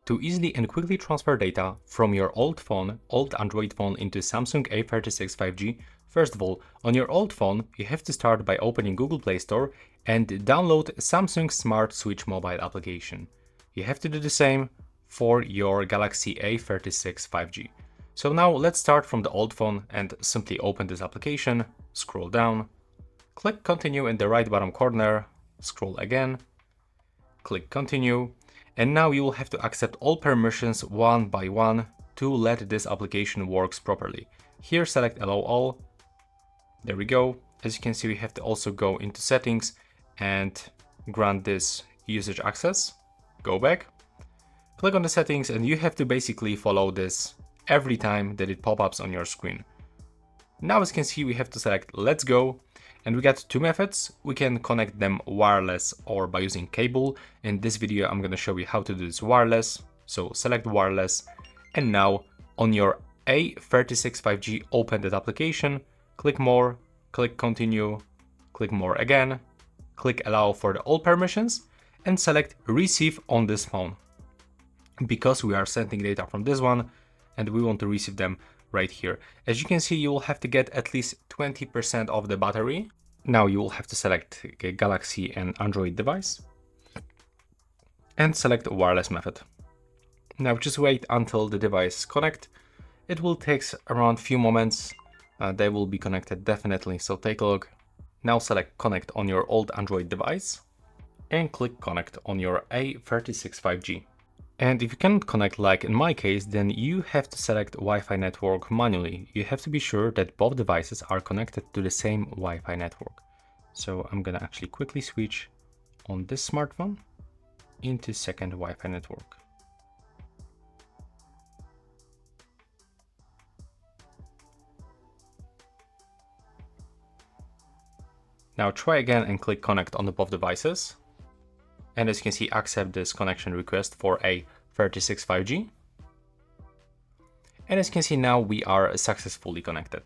To easily and quickly transfer data from your old Android phone into Samsung A36 5G, first of all, on your old phone, you have to start by opening Google Play Store and download Samsung Smart Switch mobile application. You have to do the same for your Galaxy A36 5G. So now let's start from the old phone and simply open this application, scroll down, click continue in the right bottom corner, scroll again, click continue. And now you will have to accept all permissions one by one to let this application works properly. Here select allow all. There we go. As you can see, we have to also go into settings and grant this usage access. Go back, click on the settings, and you have to basically follow this every time that it pops up on your screen. Now as you can see, we have to select let's go. And we got two methods. We can connect them wireless or by using cable. In this video, I'm going to show you how to do this wireless. So select wireless. And now on your A36 5G, open that application, click more, click continue, click more again, click allow for the all permissions and select receive on this phone. Because we are sending data from this one and we want to receive them right here. As you can see, you will have to get at least 20% of the battery. Now you will have to select a Galaxy and Android device and select wireless method. Now just wait until the device connect. It will take around few moments. They will be connected definitely, so take a look. Now select connect on your old Android device and click connect on your A36 5G. And if you cannot connect, like in my case, then you have to select Wi-Fi network manually. You have to be sure that both devices are connected to the same Wi-Fi network. So I'm gonna actually quickly switch on this smartphone into second Wi-Fi network. Now try again and click connect on the both devices. And as you can see, accept this connection request for A36 5G. And as you can see, now we are successfully connected.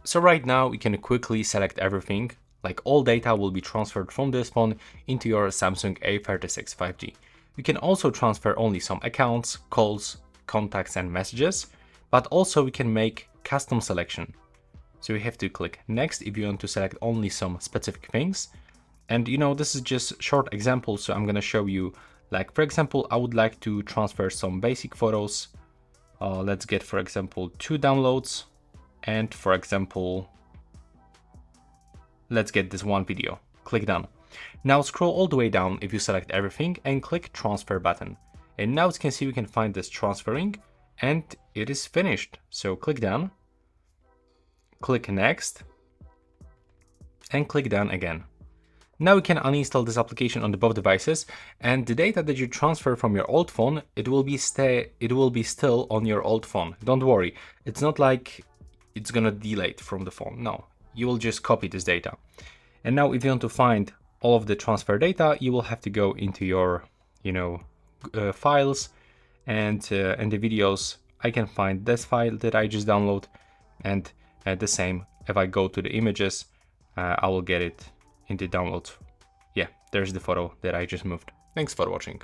So right now we can quickly select everything, like all data will be transferred from this phone into your Samsung A36 5G. You can also transfer only some accounts, calls, contacts and messages, but also we can make custom selection. So you have to click next if you want to select only some specific things. And you know, this is just short example, so I'm gonna show you, like for example, I would like to transfer some basic photos. Let's get, for example, 2 downloads, and for example, let's get this one video. Click done. Now scroll all the way down if you select everything and click transfer button. And now as you can see, we can find this transferring and it is finished. So click done, click next, and click done again. Now you can uninstall this application on the both devices, and the data that you transfer from your old phone, it will be still on your old phone. Don't worry, it's not like it's gonna delete from the phone. No, you will just copy this data. And now if you want to find all of the transfer data, you will have to go into your, files and the videos. I can find this file that I just downloaded, and the same if I go to the images, I will get it in the downloads. Yeah, there's the photo that I just moved. Thanks for watching.